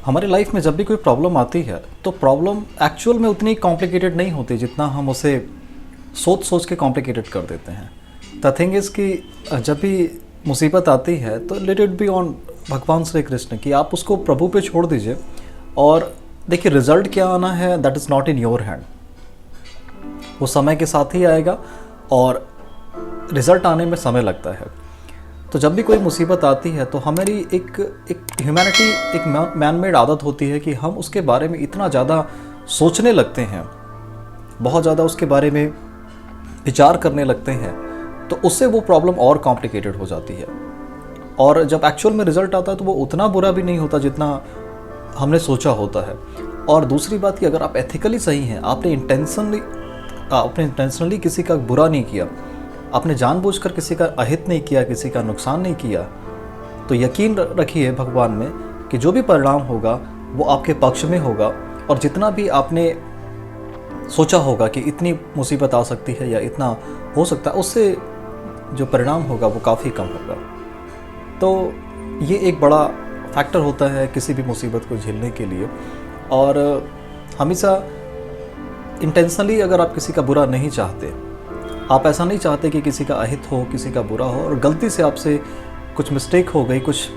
हमारी लाइफ में जब भी कोई प्रॉब्लम आती है तो प्रॉब्लम एक्चुअल में उतनी कॉम्प्लिकेटेड नहीं होती जितना हम उसे सोच सोच के कॉम्प्लिकेटेड कर देते हैं। द थिंग इज़ कि जब भी मुसीबत आती है तो लेट इट बी ऑन भगवान श्री कृष्ण कि आप उसको प्रभु पे छोड़ दीजिए। और देखिए, रिज़ल्ट क्या आना है that is not in your hand, वो समय के साथ ही आएगा और रिज़ल्ट आने में समय लगता है। तो जब भी कोई मुसीबत आती है तो हमारी एक ह्यूमैनिटी, एक मैन मेड आदत होती है कि हम उसके बारे में इतना ज़्यादा सोचने लगते हैं, बहुत ज़्यादा उसके बारे में विचार करने लगते हैं, तो उससे वो प्रॉब्लम और कॉम्प्लिकेटेड हो जाती है। और जब एक्चुअल में रिज़ल्ट आता है तो वो उतना बुरा भी नहीं होता जितना हमने सोचा होता है। और दूसरी बात कि अगर आप एथिकली सही हैं, आपने इंटेंशनली किसी का बुरा नहीं किया, आपने जानबूझकर किसी का अहित नहीं किया, किसी का नुकसान नहीं किया, तो यकीन रखिए भगवान में कि जो भी परिणाम होगा वो आपके पक्ष में होगा। और जितना भी आपने सोचा होगा कि इतनी मुसीबत आ सकती है या इतना हो सकता है, उससे जो परिणाम होगा वो काफ़ी कम होगा। तो ये एक बड़ा फैक्टर होता है किसी भी मुसीबत को झेलने के लिए। और हमेशा इंटेंशनली अगर आप किसी का बुरा नहीं चाहते, आप ऐसा नहीं चाहते कि किसी का अहित हो, किसी का बुरा हो, और गलती से आपसे कुछ मिस्टेक हो गई, कुछ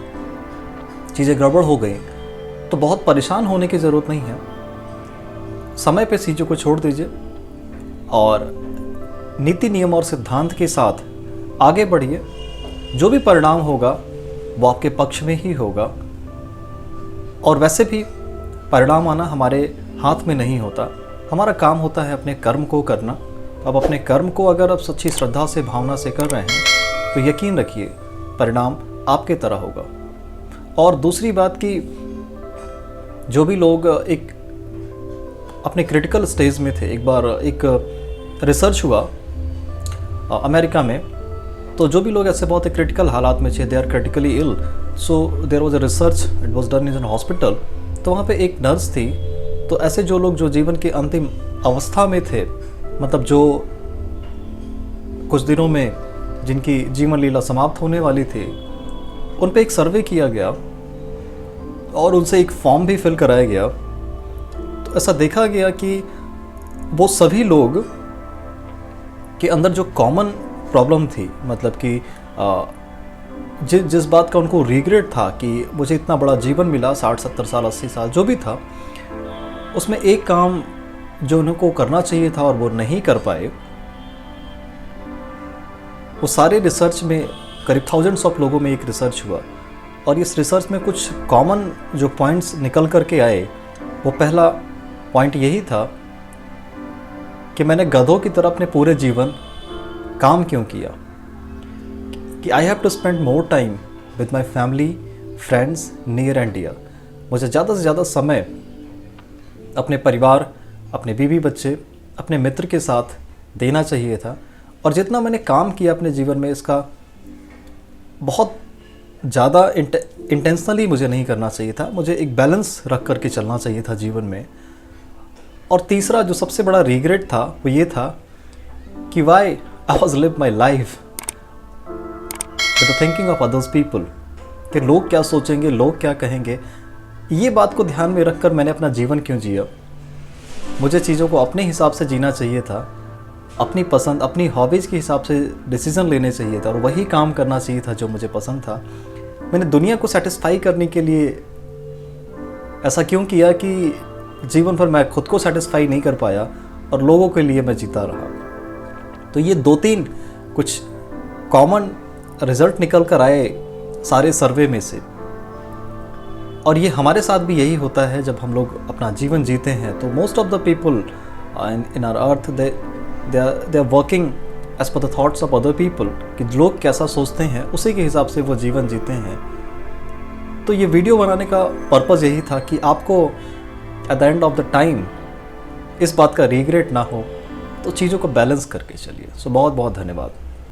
चीज़ें गड़बड़ हो गई, तो बहुत परेशान होने की ज़रूरत नहीं है। समय पे चीज़ों को छोड़ दीजिए और नीति नियम और सिद्धांत के साथ आगे बढ़िए। जो भी परिणाम होगा वो आपके पक्ष में ही होगा। और वैसे भी परिणाम आना हमारे हाथ में नहीं होता, हमारा काम होता है अपने कर्म को करना। अब अपने कर्म को अगर आप सच्ची श्रद्धा से, भावना से कर रहे हैं तो यकीन रखिए परिणाम आपके तरह होगा। और दूसरी बात कि जो भी लोग एक अपने क्रिटिकल स्टेज में थे, एक बार एक रिसर्च हुआ अमेरिका में, तो जो भी लोग ऐसे बहुत क्रिटिकल हालात में थे, they are critically ill, so there was a research, it was done in an hospital. तो वहाँ पे एक नर्स थी। तो ऐसे जो लोग जो जीवन की अंतिम अवस्था में थे, मतलब जो कुछ दिनों में जिनकी जीवन लीला समाप्त होने वाली थी, उन पे एक सर्वे किया गया और उनसे एक फॉर्म भी फिल कराया गया। तो ऐसा देखा गया कि वो सभी लोग के अंदर जो कॉमन प्रॉब्लम थी, मतलब कि जिस बात का उनको रिग्रेट था कि मुझे इतना बड़ा जीवन मिला, 60-70 साल, 80 साल जो भी था, उसमें एक काम जो उनको करना चाहिए था और वो नहीं कर पाए, वो सारे रिसर्च में करीब थाउजेंड्स ऑफ लोगों में एक रिसर्च हुआ। और इस रिसर्च में कुछ कॉमन जो पॉइंट्स निकल कर के आए, वो पहला पॉइंट यही था कि मैंने गधों की तरह अपने पूरे जीवन काम क्यों किया, कि I have to spend more time with my family, friends, near and dear. मुझे ज़्यादा से ज़्यादा समय अपने परिवार, अपने बीवी बच्चे, अपने मित्र के साथ देना चाहिए था। और जितना मैंने काम किया अपने जीवन में, इसका बहुत ज़्यादा इंटेंशनली मुझे नहीं करना चाहिए था। मुझे एक बैलेंस रख करके चलना चाहिए था जीवन में। और तीसरा जो सबसे बड़ा रिग्रेट था वो ये था कि why I was live my life with the thinking of others people, कि लोग क्या सोचेंगे, लोग क्या कहेंगे। ये बात को ध्यान में रखकर मैंने अपना जीवन क्यों जिया। मुझे चीज़ों को अपने हिसाब से जीना चाहिए था, अपनी पसंद, अपनी हॉबीज़ के हिसाब से डिसीज़न लेने चाहिए था और वही काम करना चाहिए था जो मुझे पसंद था। मैंने दुनिया को सेटिस्फाई करने के लिए ऐसा क्यों किया कि जीवन भर मैं खुद को सेटिस्फाई नहीं कर पाया और लोगों के लिए मैं जीता रहा। तो ये 2-3 कुछ कॉमन रिजल्ट निकल कर आए सारे सर्वे में से। और ये हमारे साथ भी यही होता है जब हम लोग अपना जीवन जीते हैं। तो most of the people in our earth they are working as per the thoughts of other people, कि लोग कैसा सोचते हैं उसी के हिसाब से वो जीवन जीते हैं। तो ये वीडियो बनाने का पर्पज़ यही था कि आपको at the end of the time इस बात का रिग्रेट ना हो, तो चीज़ों को बैलेंस करके चलिए। सो बहुत बहुत धन्यवाद।